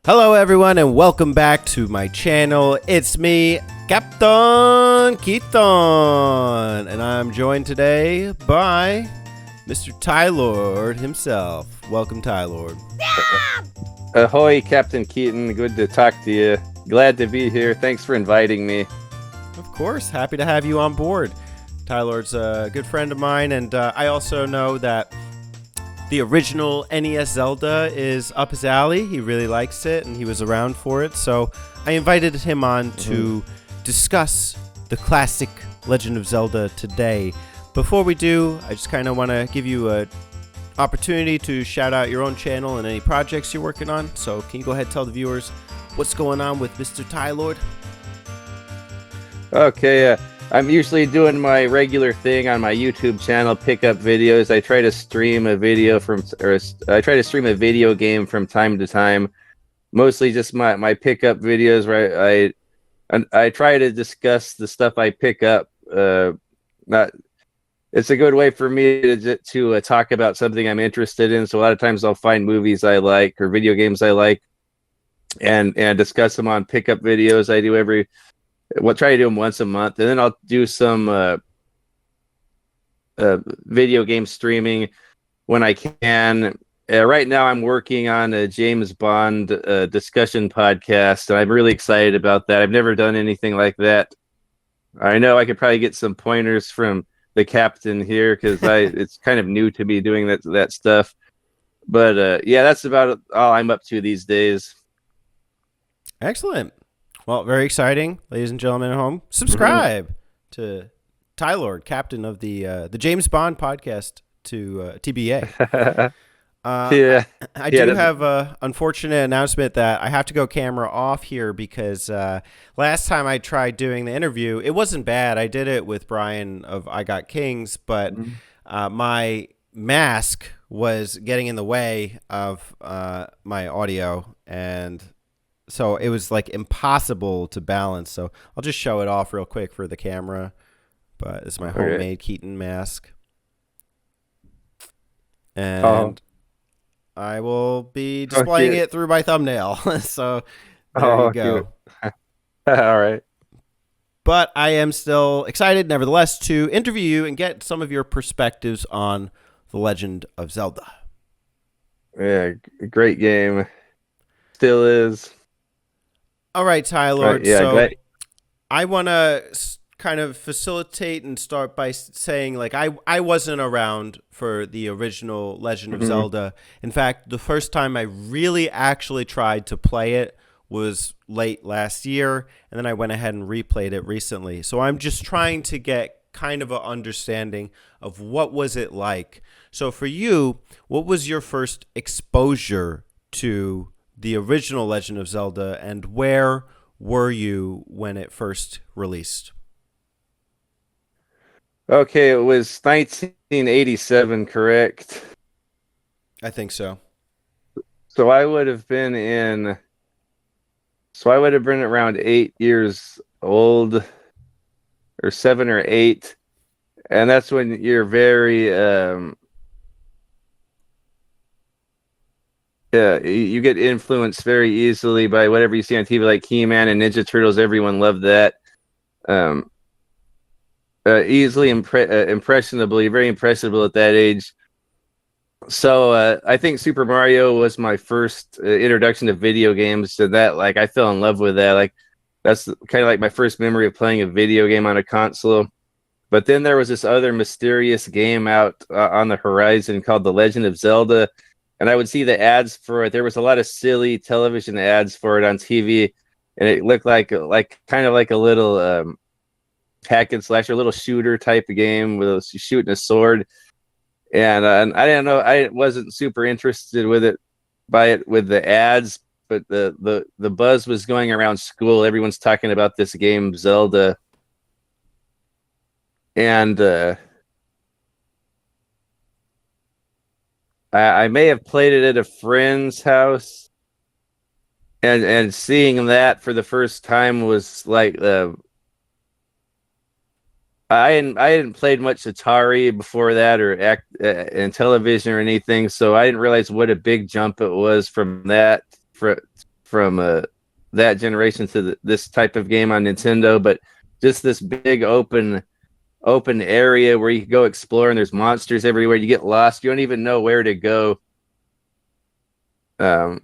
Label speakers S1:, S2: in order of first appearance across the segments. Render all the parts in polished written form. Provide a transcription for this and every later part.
S1: Hello everyone and welcome back to my channel. It's me, Captain Keaton, and I'm joined today by Mr. Tylord himself. Welcome, Tylord.
S2: Ahoy, Captain Keaton. Good to talk to you. Glad to be here. Thanks for inviting me.
S1: Of course, happy to have you on board. Tylord's a good friend of mine, and I also know that the original NES Zelda is up his alley. He really likes it, and he was around for it. So I invited him on to discuss the classic Legend of Zelda today. Before we do, I just kind of want to give you an opportunity to shout out your own channel and any projects you're working on. So can you go ahead and tell the viewers what's going on with Mr. Tylord?
S2: Okay, I'm usually doing my regular thing on my YouTube channel, pick up videos. I try to stream a video I try to stream a video game from time to time. Mostly just my pickup videos where I try to discuss the stuff I pick up. It's a good way for me to talk about something I'm interested in. So a lot of times I'll find movies I like or video games I like, and discuss them on pickup videos. I do try to do them once a month, and then I'll do some video game streaming when I can. Right now, I'm working on a James Bond discussion podcast, and I'm really excited about that. I've never done anything like that. I know I could probably get some pointers from the captain here because it's kind of new to me doing that stuff. But yeah, that's about all I'm up to these days.
S1: Excellent. Well, very exciting, ladies and gentlemen at home. Subscribe to Tylord, captain of the James Bond podcast to TBA.
S2: Yeah.
S1: I do have a unfortunate announcement that I have to go camera off here because last time I tried doing the interview, it wasn't bad. I did it with Brian of I Got Kings, but my mask was getting in the way of my audio, and so it was like impossible to balance. So I'll just show it off real quick for the camera. But it's my homemade Keaton mask. And I will be displaying it through my thumbnail. So there you go.
S2: All right.
S1: But I am still excited, nevertheless, to interview you and get some of your perspectives on The Legend of Zelda.
S2: Yeah, great game. Still is.
S1: All right, Tylord. So I want to kind of facilitate and start by saying, like, I wasn't around for the original Legend of Zelda. In fact, the first time I really actually tried to play it was late last year, and then I went ahead and replayed it recently. So I'm just trying to get kind of an understanding of what was it like. So for you, what was your first exposure to the original Legend of Zelda, and where were you when it first released?
S2: Okay, it was 1987, correct?
S1: I think so.
S2: So I would have been around 8 years old, or 7 or 8, and that's when you're very yeah, you get influenced very easily by whatever you see on TV, like He-Man and Ninja Turtles. Everyone loved that. Easily impressionably, very impressionable at that age. So I think Super Mario was my first introduction to video games, and that, like, I fell in love with that. Like, that's kind of like my first memory of playing a video game on a console. But then there was this other mysterious game out on the horizon called The Legend of Zelda. And I would see the ads for it. There was a lot of silly television ads for it on TV, and it looked like kind of like a little hack and slash, or little shooter type of game with shooting a sword. And I didn't know, I wasn't super interested with the ads, but the buzz was going around school. Everyone's talking about this game Zelda, and I may have played it at a friend's house, and seeing that for the first time was like I hadn't played much Atari before that, or in television or anything, so I didn't realize what a big jump it was from that from that generation to this type of game on Nintendo, but just this big open area where you can go explore and there's monsters everywhere. You get lost, you don't even know where to go. But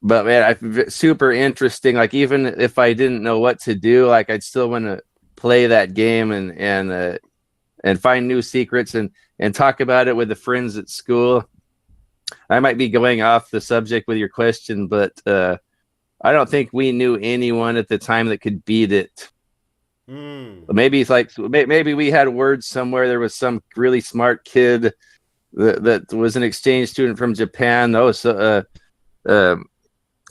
S2: man, super interesting. Like even if I didn't know what to do, like I'd still want to play that game and find new secrets and talk about it with the friends at school. I might be going off the subject with your question, but I don't think we knew anyone at the time that could beat it. Maybe it's like maybe we had words somewhere. There was some really smart kid that was an exchange student from Japan. Oh, so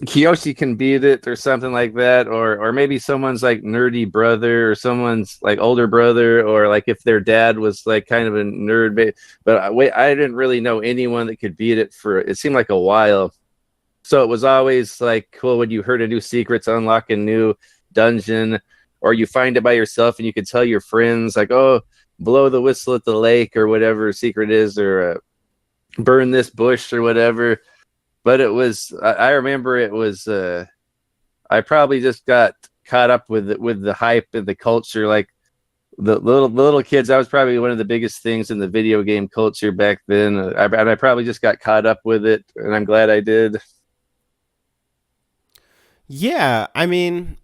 S2: Kiyoshi can beat it or something like that, or maybe someone's like nerdy brother or someone's like older brother, or like if their dad was like kind of a nerd. But I didn't really know anyone that could beat it for it seemed like a while. So it was always like cool when you heard a new secret to unlock a new dungeon, or you find it by yourself and you could tell your friends like, oh, blow the whistle at the lake or whatever secret is, or burn this bush or whatever. But it was, I remember it was, I probably just got caught up with the hype and the culture. Like the little kids, that was probably one of the biggest things in the video game culture back then. And I probably just got caught up with it, and I'm glad I did.
S1: Yeah, I mean,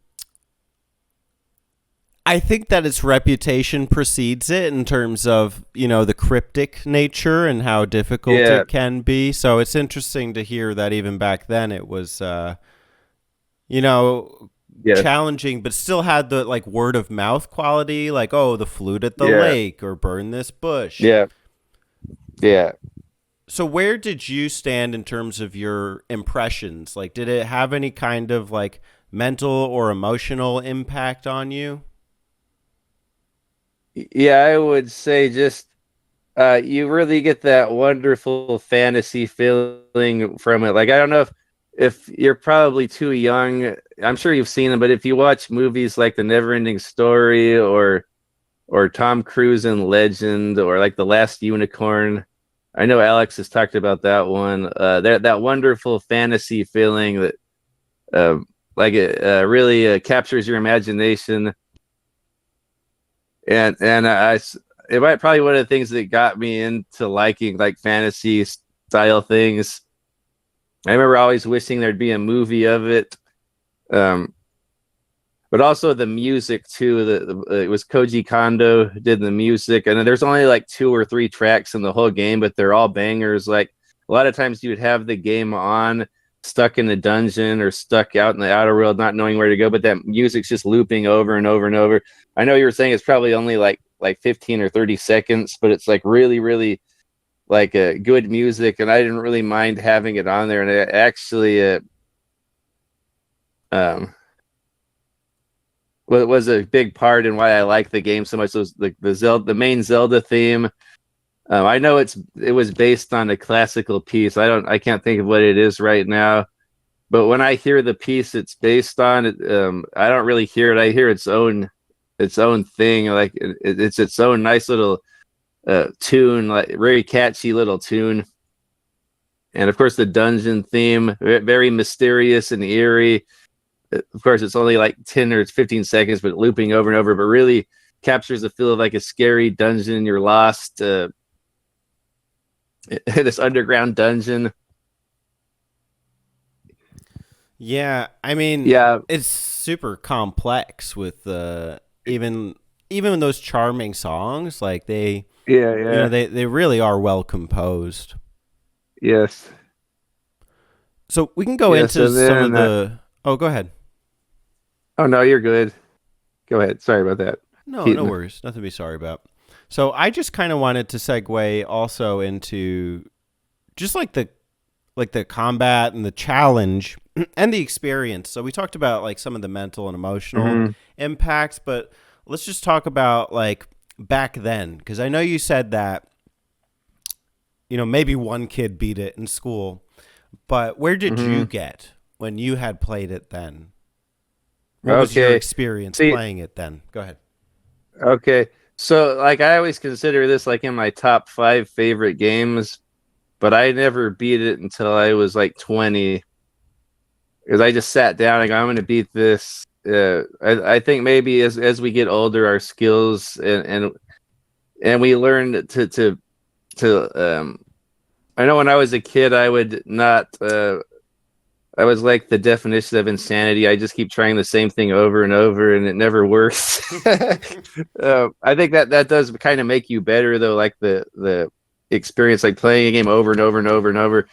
S1: I think that its reputation precedes it in terms of, the cryptic nature and how difficult it can be. So it's interesting to hear that even back then it was, challenging, but still had the like word of mouth quality, like, oh, the flute at the lake or burn this bush.
S2: Yeah. Yeah.
S1: So where did you stand in terms of your impressions? Like, did it have any kind of like mental or emotional impact on you?
S2: Yeah, I would say just you really get that wonderful fantasy feeling from it. Like I don't know if you're probably too young. I'm sure you've seen them, but if you watch movies like The Neverending Story or Tom Cruise in Legend or like The Last Unicorn, I know Alex has talked about that one. That wonderful fantasy feeling that like it really captures your imagination. And it might probably one of the things that got me into liking like fantasy style things. I remember always wishing there'd be a movie of it, but also the music too. It was Koji Kondo who did the music, and there's only like 2 or 3 tracks in the whole game, but they're all bangers. Like a lot of times you would have the game on, stuck in a dungeon or stuck out in the outer world, not knowing where to go, but that music's just looping over and over and over. I know you were saying it's probably only like 15 or 30 seconds, but it's like really, really like a good music, and I didn't really mind having it on there. And it actually was a big part in why I like the game so much. Was the main Zelda theme. I know it was based on a classical piece. I can't think of what it is right now, but when I hear the piece it's based on, I don't really hear it. I hear its own thing. Like it's its own nice little tune, like very catchy little tune. And of course the dungeon theme, very mysterious and eerie. Of course it's only like 10 or 15 seconds, but looping over and over, but really captures the feel of like a scary dungeon. You're lost this underground dungeon.
S1: Yeah, I mean, it's super complex with even those charming songs. Like they really are well composed.
S2: Yes.
S1: So we can go into some of the. Oh, go ahead.
S2: Oh no, you're good. Go ahead. Sorry about that.
S1: No, Keaton. No worries. Nothing to be sorry about. So I just kind of wanted to segue also into just like the combat and the challenge and the experience. So we talked about like some of the mental and emotional impacts, but let's just talk about like back then, because I know you said that maybe one kid beat it in school, but where did you get when you had played it then? What was your experience playing it then? Go ahead.
S2: Okay. So like I always consider this like in my top 5 favorite games, but I never beat it until I was like 20. because I just sat down and go, I'm going to beat this. I think maybe as we get older, our skills and we learn to. I know when I was a kid, I would not. I was like the definition of insanity. I just keep trying the same thing over and over, and it never works. I think that does kind of make you better, though. Like the experience, like playing a game over and over and over and over.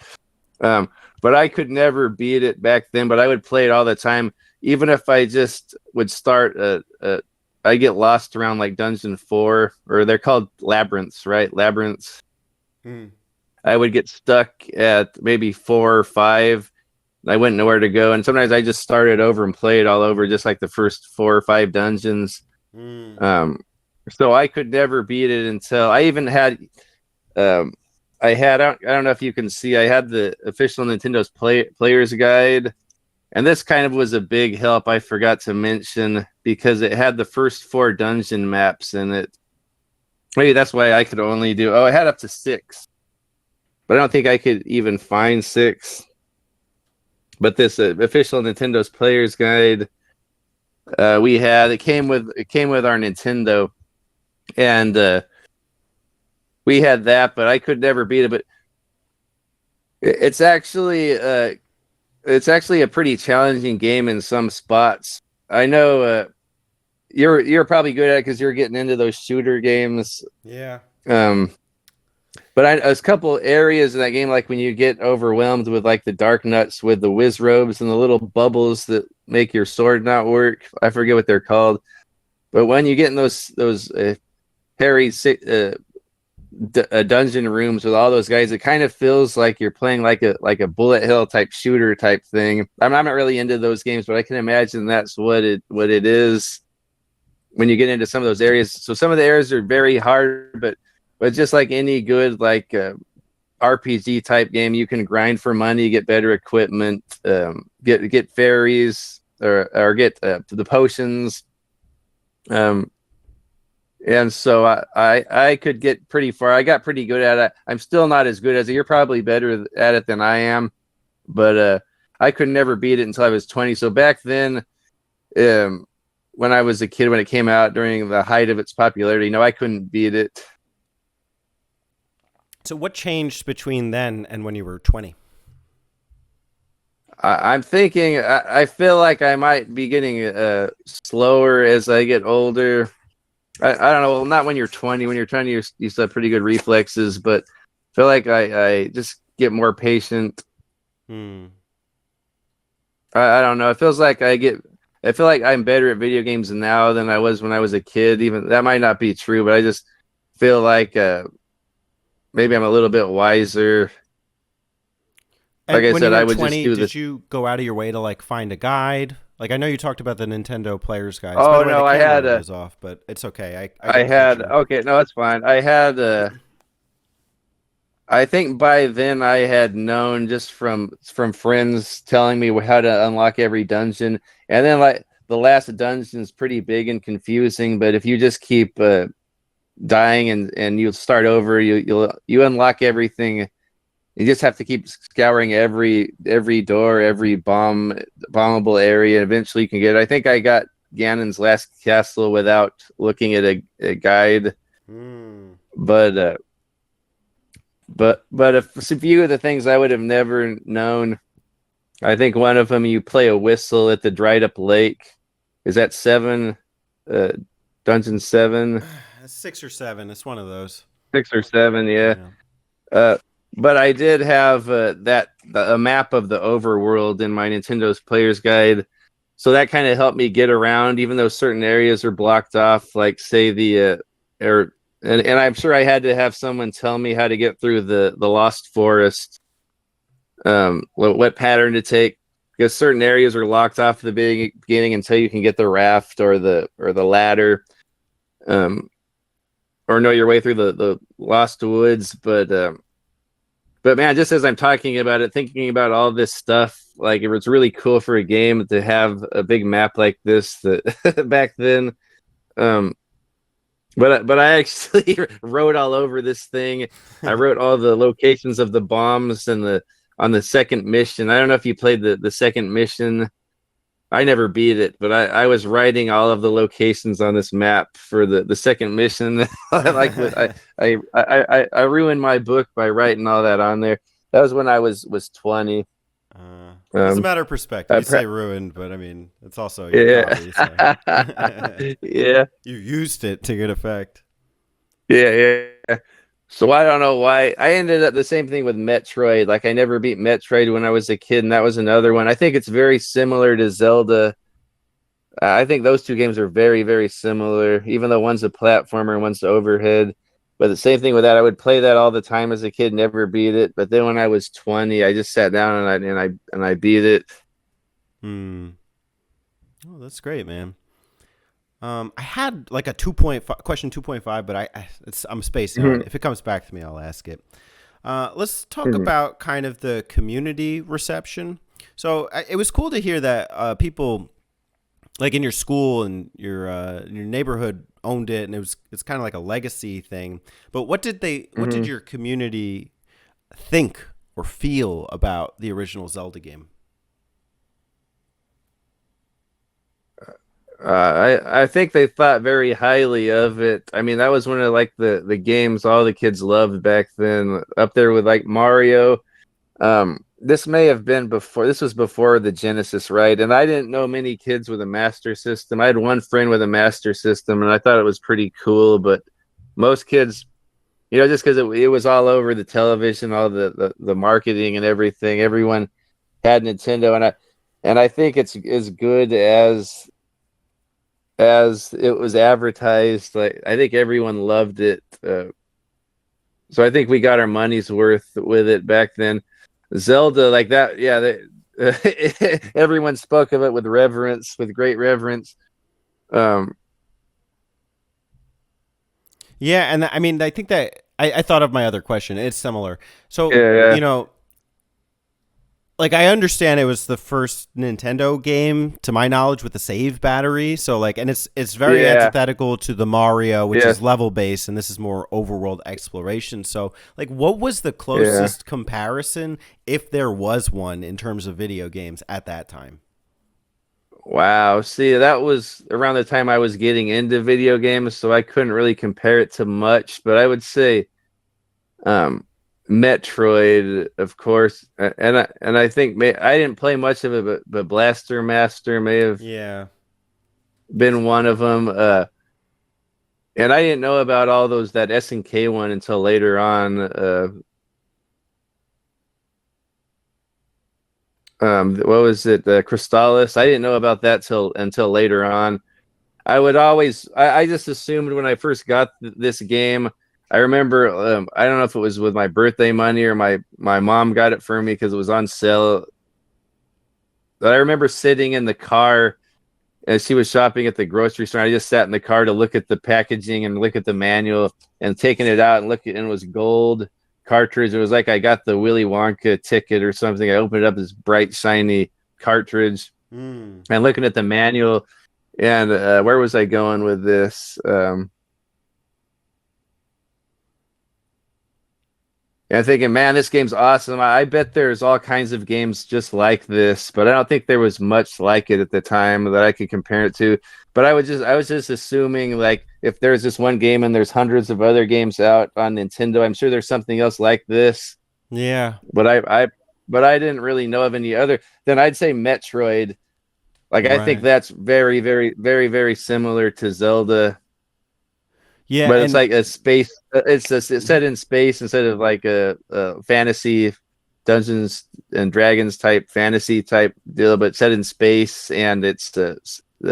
S2: But I could never beat it back then. But I would play it all the time, even if I just would start. I get lost around like Dungeon 4, or they're called labyrinths, right? Labyrinths.
S1: Mm.
S2: I would get stuck at maybe 4 or 5. I wouldn't know where to go, and sometimes I just started over and played all over, just like the first 4 or 5 dungeons. So I could never beat it until I even had. I don't know if you can see. I had the official Nintendo's player's guide, and this kind of was a big help. I forgot to mention because it had the first 4 dungeon maps in it. Maybe that's why I could only do. Oh, I had up to 6, but I don't think I could even find 6. But this official Nintendo's player's guide, it came with our Nintendo, and we had that, but I could never beat it. But it's actually a pretty challenging game in some spots. I know you're probably good at it because you're getting into those shooter games.
S1: Yeah.
S2: But there's a couple areas in that game, like when you get overwhelmed with like the dark nuts with the whiz robes and the little bubbles that make your sword not work. I forget what they're called. But when you get in those hairy dungeon rooms with all those guys, it kind of feels like you're playing like a bullet hell type shooter type thing. I'm not really into those games, but I can imagine that's what it is when you get into some of those areas. So some of the areas are very hard, but just like any good like RPG type game, you can grind for money, get better equipment, get fairies or get the potions. And so I could get pretty far. I got pretty good at it. I'm still not as good as it. You're probably better at it than I am, but I could never beat it until I was 20. So back then, when I was a kid, when it came out during the height of its popularity, no, I couldn't beat it.
S1: So what changed between then and when you were 20?
S2: I'm thinking, I feel like I might be getting slower as I get older. I don't know. Well, not when you're 20. When you're 20, you still have pretty good reflexes, but I feel like I just get more patient. I don't know. It feels like I feel like I'm better at video games now than I was when I was a kid. Even that might not be true, but I just feel like maybe I'm a little bit wiser.
S1: Like I said, I would 20, just do this. Did you go out of your way to like find a guide? Like I know you talked about the Nintendo player's guide.
S2: Oh no, I had
S1: is off, but it's okay.
S2: I had okay, no, it's fine. I had I think by then I had known just from friends telling me how to unlock every dungeon, and then like the last dungeon is pretty big and confusing. But if you just keep dying and you start over, you unlock everything. You just have to keep scouring every door, every bombable area. Eventually, you can get it. I think I got Ganon's last castle without looking at a guide. But a few of the things I would have never known. I think one of them, you play a whistle at the dried up lake. Is that 7? Dungeon 7?
S1: 6 or 7. It's one of those.
S2: 6 or 7, yeah. But I did have a map of the overworld in my Nintendo's player's guide, so that kind of helped me get around, even though certain areas are blocked off. Like say and I'm sure I had to have someone tell me how to get through the Lost Forest, what pattern to take, because certain areas are locked off at the beginning until you can get the raft or the ladder, or know your way through the Lost Woods, But man, just as I'm talking about it, thinking about all this stuff, like it was really cool for a game to have a big map like this that back then. But I actually wrote all over this thing. I wrote all the locations of the bombs and on the second mission. I don't know if you played the second mission. I never beat it, but I was writing all of the locations on this map for the second mission. Like what I ruined my book by writing all that on there. That was when I was 20.
S1: It's a matter of perspective. You say ruined, but I mean, it's also your copy. So.
S2: Yeah.
S1: You used it to good effect.
S2: Yeah. So I don't know why I ended up the same thing with Metroid. Like I never beat Metroid when I was a kid, and that was another one. I think it's very similar to Zelda. I think those two games are very, very similar, even though one's a platformer and one's the overhead. But the same thing with that, I would play that all the time as a kid, never beat it. But then when I was 20, I just sat down and I beat it.
S1: Oh, that's great, man. I had like a 2.5 question 2.5, but I'm spacing on it. If it comes back to me, I'll ask it. Let's talk about kind of the community reception. So it was cool to hear that people like in your school and your neighborhood owned it, and it's kind of like a legacy thing. But what did your community think or feel about the original Zelda game?
S2: I think they thought very highly of it. I mean, that was one of like the games all the kids loved back then, up there with like Mario. This may have been before. This was before the Genesis, right? And I didn't know many kids with a Master System. I had one friend with a Master System, and I thought it was pretty cool. But most kids, just because it was all over the television, all the marketing and everything, everyone had Nintendo, and I think it's as good as it was advertised. Like I think everyone loved it. So I think we got our money's worth with it back then. Zelda, like that, yeah. Everyone spoke of it with reverence, with great reverence.
S1: Yeah, and I mean, I think that I thought of my other question. It's similar. So, like I understand it was the first Nintendo game, to my knowledge, with a save battery. So like, and it's very antithetical to the Mario, which is level based, and this is more overworld exploration. So like, what was the closest comparison, if there was one, in terms of video games at that time?
S2: Wow. See, that was around the time I was getting into video games, so I couldn't really compare it to much. But I would say, Metroid, of course, and I think I didn't play much of it, but Blaster Master may have been one of them. And I didn't know about all those that SNK one until later on. What was it? Crystallis. I didn't know about that until later on. I just assumed when I first got this game. I remember, I don't know if it was with my birthday money or my mom got it for me because it was on sale. But I remember sitting in the car as she was shopping at the grocery store. I just sat in the car to look at the packaging and look at the manual, and taking it out and and it was gold cartridge. It was like I got the Willy Wonka ticket or something. I opened it up, this bright, shiny cartridge, and looking at the manual. And where was I going with this? And thinking, man, this game's awesome. I bet there's all kinds of games just like this, but I don't think there was much like it at the time that I could compare it to. But I was just assuming, like, if there's this one game and there's hundreds of other games out on Nintendo, I'm sure there's something else like this.
S1: Yeah.
S2: But I didn't really know of any other. Then I'd say Metroid. Like, I think that's very, very, very, very similar to Zelda.
S1: Yeah,
S2: but it's like a space. It's set in space instead of like a fantasy, Dungeons and Dragons type fantasy type deal, but set in space, and it's the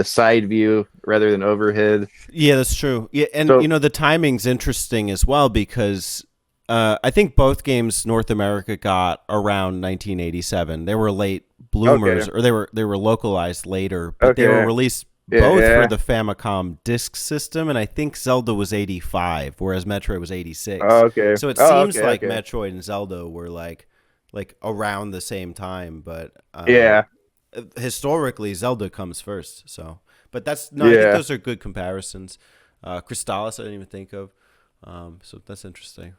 S2: side view rather than overhead.
S1: Yeah, that's true. Yeah, and the timing's interesting as well, because I think both games North America got around 1987. They were late bloomers, or they were localized later, but they were released both for the Famicom Disk System, and I think Zelda was 85, whereas Metroid was 86. So it seems like Metroid and Zelda were like around the same time, but historically Zelda comes first. So, but I think those are good comparisons. Crystallis, I didn't even think of. So that's interesting.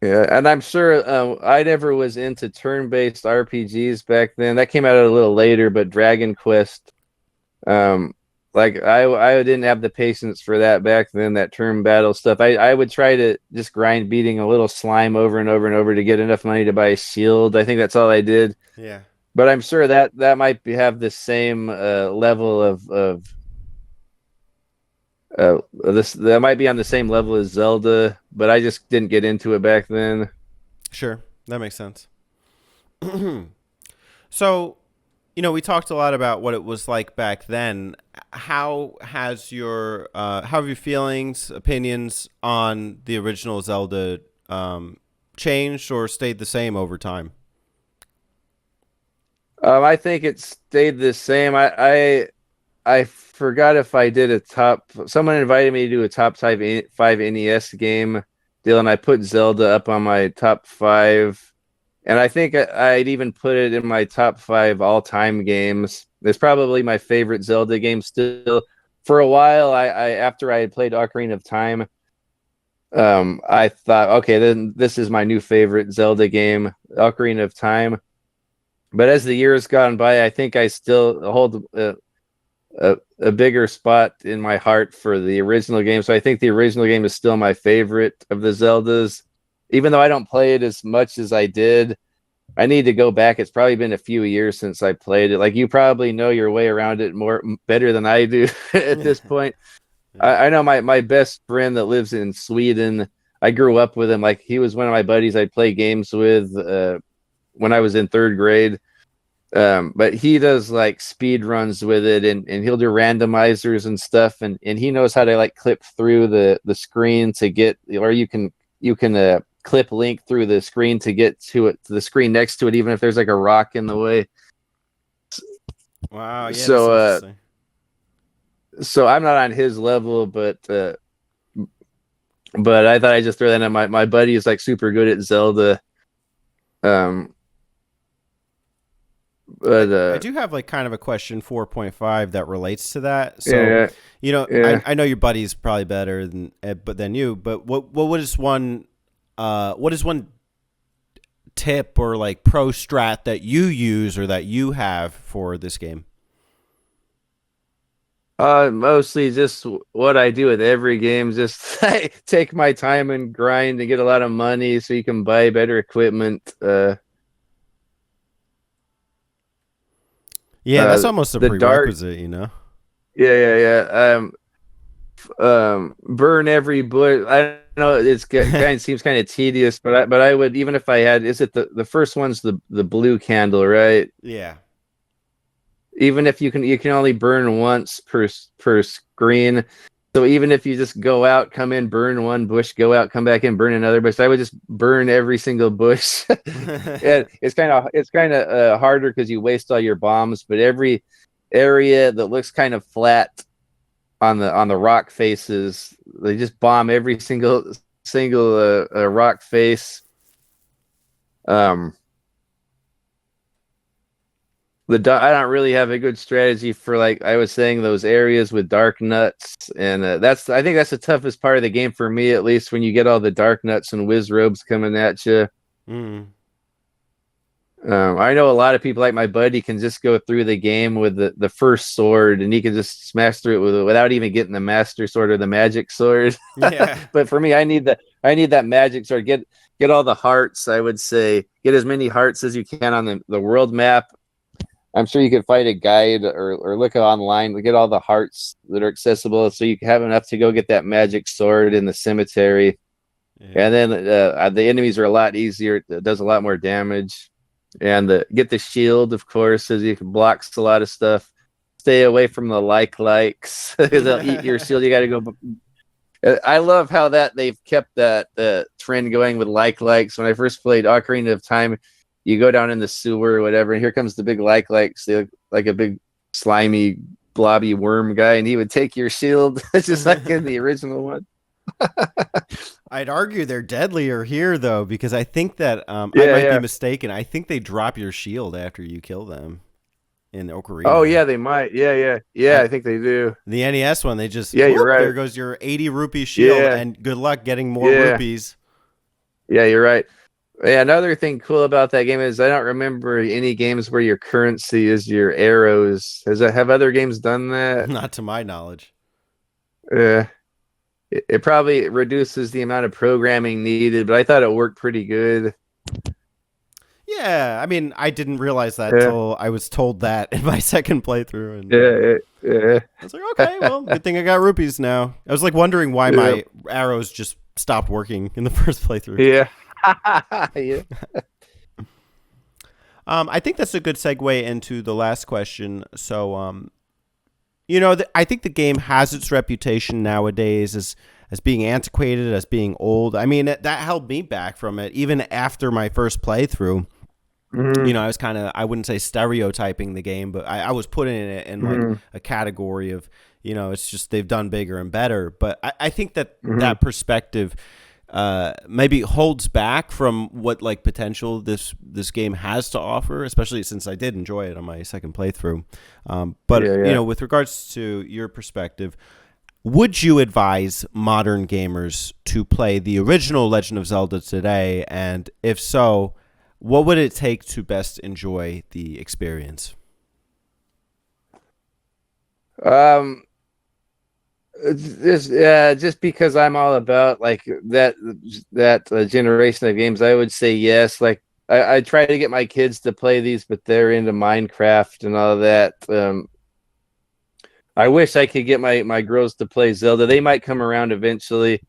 S2: Yeah, and I'm sure I never was into turn-based RPGs back then. That came out a little later, but Dragon Quest, um, like I didn't have the patience for that back then. That turn battle stuff. I would try to just grind beating a little slime over and over and over to get enough money to buy a shield. I think that's all I did.
S1: Yeah.
S2: But I'm sure that might have the same level of this that might be on the same level as Zelda, but I just didn't get into it back then.
S1: Sure, that makes sense. So, we talked a lot about what it was like back then. How have your feelings, opinions on the original Zelda changed or stayed the same over time?
S2: I think it stayed the same. I forgot if I did a top. Someone invited me to do a top five NES game deal, and I put Zelda up on my top five. And I think I'd even put it in my top five all-time games. It's probably my favorite Zelda game still. For a while, I after I had played Ocarina of Time, I thought, okay, then this is my new favorite Zelda game, Ocarina of Time. But as the years gone by, I think I still hold a bigger spot in my heart for the original game. So I think the original game is still my favorite of the Zeldas. Even though I don't play it as much as I did, I need to go back. It's probably been a few years since I played it. Like you probably know your way around it better than I do at this point. I know my best friend that lives in Sweden. I grew up with him. Like he was one of my buddies I'd play games with when I was in third grade. But he does like speed runs with it, and he'll do randomizers and stuff, and he knows how to like clip through the screen to get, or you can clip link through the screen to get to the screen next to it, even if there's like a rock in the way.
S1: Wow, yeah, that's
S2: So
S1: interesting.
S2: so I'm not on his level, but I thought I'd just throw that in. My buddy is like super good at Zelda. Um, but
S1: I do have like kind of a question 4.5 that relates to that. So,
S2: yeah, yeah.
S1: I know your buddy's probably better than you, but what is one tip or like pro strat that you use or that you have for this game?
S2: Mostly just what I do with every game. Just take my time and grind and get a lot of money so you can buy better equipment.
S1: Yeah, that's almost a
S2: The dark,
S1: prerequisite, you know?
S2: yeah. Burn every bush. I know kind of seems kind of tedious, but I would, even if I had, is it the first one's the blue candle, right?
S1: Yeah.
S2: Even if you can only burn once per screen. So even if you just go out, come in, burn one bush, go out, come back in, burn another bush, I would just burn every single bush. And it's kind of harder because you waste all your bombs. But every area that looks kind of flat on the rock faces, they just bomb every single rock face. Um, I don't really have a good strategy for, like I was saying, those areas with dark nuts, and I think that's the toughest part of the game for me, at least, when you get all the dark nuts and whiz robes coming at you.
S1: Mm.
S2: I know a lot of people, like my buddy, can just go through the game with the first sword, and he can just smash through it without even getting the master sword or the magic sword.
S1: Yeah.
S2: But for me, I need that magic sword. Get all the hearts. I would say get as many hearts as you can on the world map. I'm sure you could find a guide or look online to get all the hearts that are accessible, so you can have enough to go get that magic sword in the cemetery.
S1: Yeah.
S2: And then the enemies are a lot easier. It does a lot more damage. And get the shield, of course, as you can blocks a lot of stuff. Stay away from the likes because they'll eat your shield. You got to go. I love how that they've kept that trend going with likes. When I first played Ocarina of Time, you go down in the sewer or whatever, and here comes the big likes. They look like a big slimy blobby worm guy, and he would take your shield just like in the original one.
S1: I'd argue they're deadlier here, though, because I think that I might be
S2: Yeah.
S1: mistaken. I think they drop your shield after you kill them in
S2: Oh
S1: Ocarina.
S2: yeah, they might. Yeah.
S1: I,
S2: I think they do.
S1: the NES one, they just
S2: Yeah, you're
S1: whoop, there
S2: right.
S1: goes your 80 rupee shield,
S2: Yeah,
S1: and good luck getting more
S2: yeah.
S1: rupees.
S2: Yeah, you're right. Yeah, another thing cool about that game is I don't remember any games where your currency is your arrows. Have other games done that?
S1: Not to my knowledge.
S2: Yeah. It probably reduces the amount of programming needed, but I thought it worked pretty good.
S1: Yeah, I mean, I didn't realize that
S2: Yeah,
S1: till I was told that in my second playthrough, and
S2: yeah.
S1: I was like, okay, well, good thing I got rupees now. I was like wondering why
S2: Yeah.
S1: my arrows just stopped working in the first playthrough.
S2: Yeah. Yeah.
S1: I think that's a good segue into the last question. So, I think the game has its reputation nowadays as being antiquated, as being old. I mean, that held me back from it even after my first playthrough.
S2: Hmm.
S1: I was kind of, I wouldn't say stereotyping the game, but I was putting it in like
S2: Hmm.
S1: a category of, it's just they've done bigger and better. But I think that
S2: Hmm.
S1: that perspective maybe holds back from what like potential this game has to offer, especially since I did enjoy it on my second playthrough. But
S2: Yeah, yeah.
S1: with regards to your perspective, would you advise modern gamers to play the original Legend of Zelda today? And if so, what would it take to best enjoy the experience?
S2: Um, just because I'm all about like that generation of games, I would say yes. Like I try to get my kids to play these, but they're into Minecraft and all of that. I wish I could get my girls to play Zelda. They might come around eventually,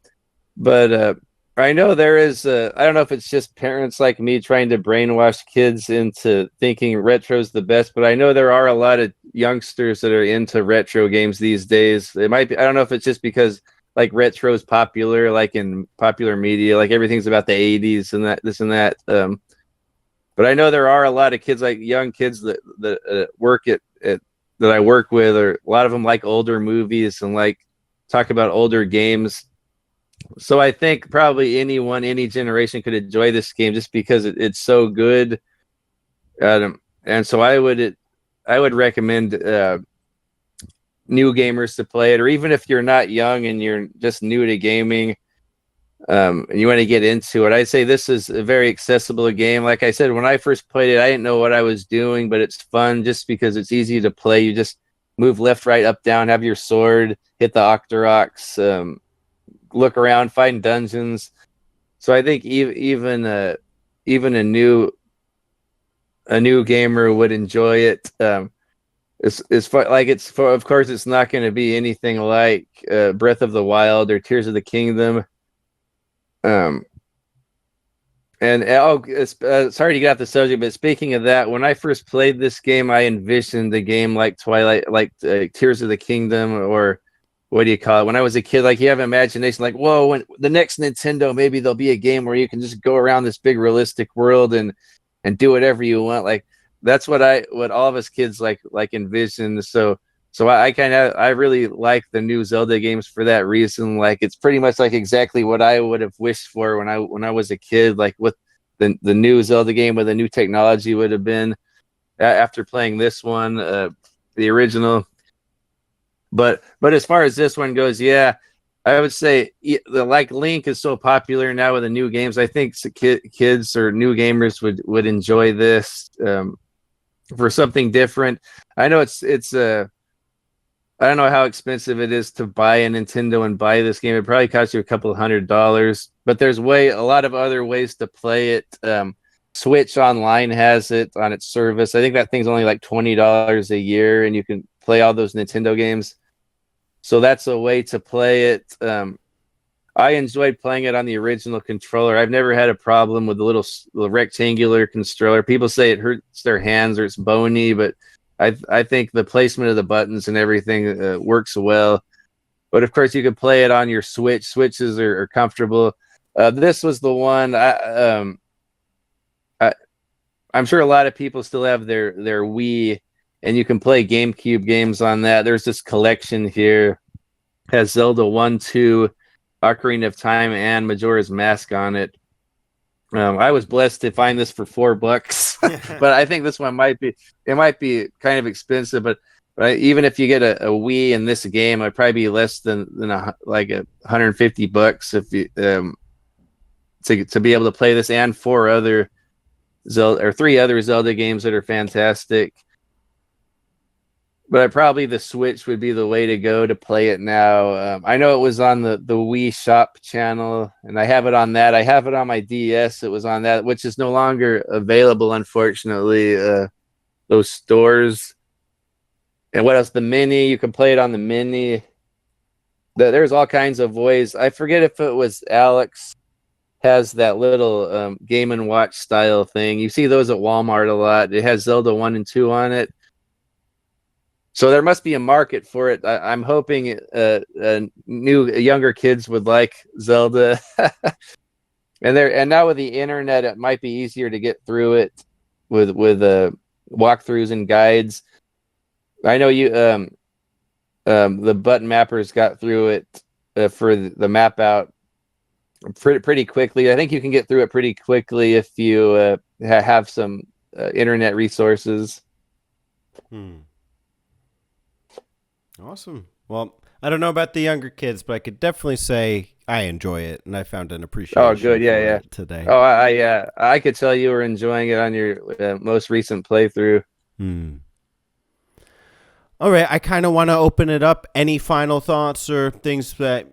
S2: but I know there is. I don't know if it's just parents like me trying to brainwash kids into thinking retro's the best, but I know there are a lot of youngsters that are into retro games these days. It might be. I don't know if it's just because like retro's popular, like in popular media, like everything's about the '80s and that this and that. But I know there are a lot of kids, like young kids that work at that I work with, or a lot of them like older movies and like talk about older games. So I think probably any generation could enjoy this game just because it's so good. And so I would recommend new gamers to play it, or even if you're not young and you're just new to gaming, and you want to get into it, I'd say this is a very accessible game. Like I said, when I first played it, I didn't know what I was doing, but it's fun just because it's easy to play. You just move left, right, up, down, have your sword, hit the Octoroks, look around, find dungeons. So I think even a new gamer would enjoy it. It's fun, like it's for, of course it's not going to be anything like Breath of the Wild or Tears of the Kingdom. Um, and sorry to get off the subject, but speaking of that, when I first played this game, I envisioned the game like Twilight, like Tears of the Kingdom, or what do you call it? When I was a kid, like you have imagination, like whoa, when the next Nintendo, maybe there'll be a game where you can just go around this big realistic world and do whatever you want. Like that's what all of us kids like envision. So I kind of I really like the new Zelda games for that reason. Like it's pretty much like exactly what I would have wished for when I was a kid. Like what the new Zelda game with the new technology would have been after playing this one, the original. But as far as this one goes, yeah, I would say the like Link is so popular now with the new games. I think kids or new gamers would enjoy this for something different. I know it's I don't know how expensive it is to buy a Nintendo and buy this game. It probably costs you a couple $100, but there's a lot of other ways to play it. Switch Online has it on its service. I think that thing's only like $20 a year, and you can play all those Nintendo games. So that's a way to play it. I enjoyed playing it on the original controller. I've never had a problem with the little rectangular controller. People say it hurts their hands or it's bony, but I think the placement of the buttons and everything works well. But of course, you could play it on your Switch. Switches are comfortable. This was the one. I I'm sure a lot of people still have their Wii, and you can play GameCube games on that. There's this collection here, has Zelda 1, 2, Ocarina of Time, and Majora's Mask on it. I was blessed to find this for $4, but I think this one might be kind of expensive. But even if you get a Wii in this game, it'd probably be less than like $150 if you to be able to play this and 3 other Zelda games that are fantastic. But probably the Switch would be the way to go to play it now. I know it was on the Wii Shop channel, and I have it on that. I have it on my DS. It was on that, which is no longer available, unfortunately. Those stores. And what else? The Mini. You can play it on the Mini. There's all kinds of ways. I forget if it was Alex has that little Game & Watch style thing. You see those at Walmart a lot. It has Zelda 1 and 2 on it. So there must be a market for it. I'm hoping younger kids would like Zelda, and now with the internet, it might be easier to get through it with walkthroughs and guides. I know you the button mappers got through it for the map out pretty quickly. I think you can get through it pretty quickly if you have some internet resources.
S1: Awesome. Well, I don't know about the younger kids, but I could definitely say I enjoy it, and I found an appreciation for it today.
S2: Oh, I could tell you were enjoying it on your most recent playthrough.
S1: All right, I kind of want to open it up. Any final thoughts or things that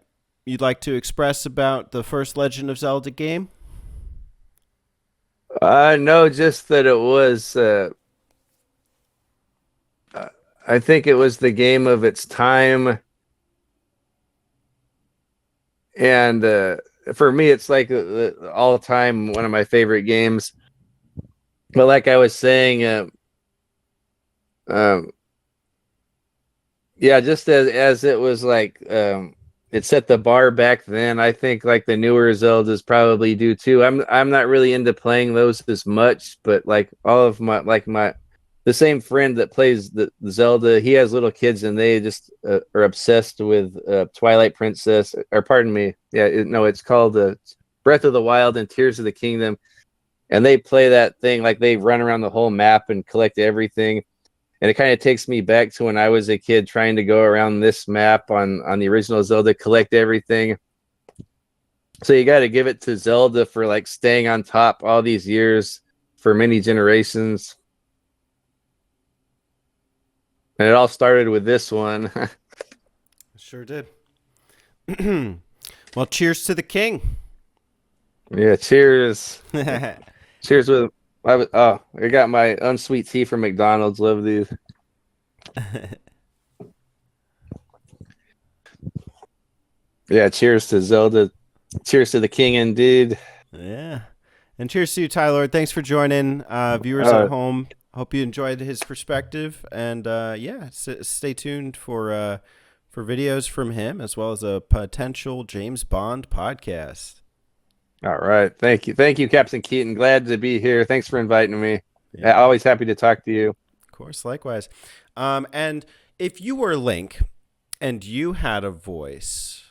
S1: you'd like to express about the first Legend of Zelda game?
S2: No, just that it was... I think it was the game of its time, and for me, it's like all time one of my favorite games. But like I was saying, yeah, just as it was like it set the bar back then. I think like the newer Zeldas probably do too. I'm not really into playing those as much, but like all of my the same friend that plays the Zelda, he has little kids, and they just are obsessed with Twilight Princess. Or pardon me, it's called Breath of the Wild and Tears of the Kingdom, and they play that thing like they run around the whole map and collect everything. And it kind of takes me back to when I was a kid trying to go around this map on the original Zelda, collect everything. So you got to give it to Zelda for like staying on top all these years for many generations. And it all started with this one.
S1: Sure did. Well, cheers to the king.
S2: Yeah, cheers. Cheers with... I got my unsweet tea from McDonald's. Love these. Yeah, cheers to Zelda. Cheers to the king, indeed.
S1: Yeah. And cheers to you, Tylord. Thanks for joining. Viewers at home, hope you enjoyed his perspective. And stay tuned for videos from him, as well as a potential James Bond podcast.
S2: All right. Thank you, Captain Keaton. Glad to be here. Thanks for inviting me. Yeah. Always happy to talk to you.
S1: Of course, likewise. And if you were Link and you had a voice,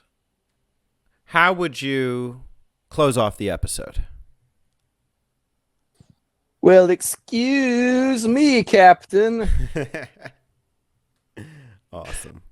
S1: how would you close off the episode?
S2: Well, excuse me, Captain.
S1: Awesome.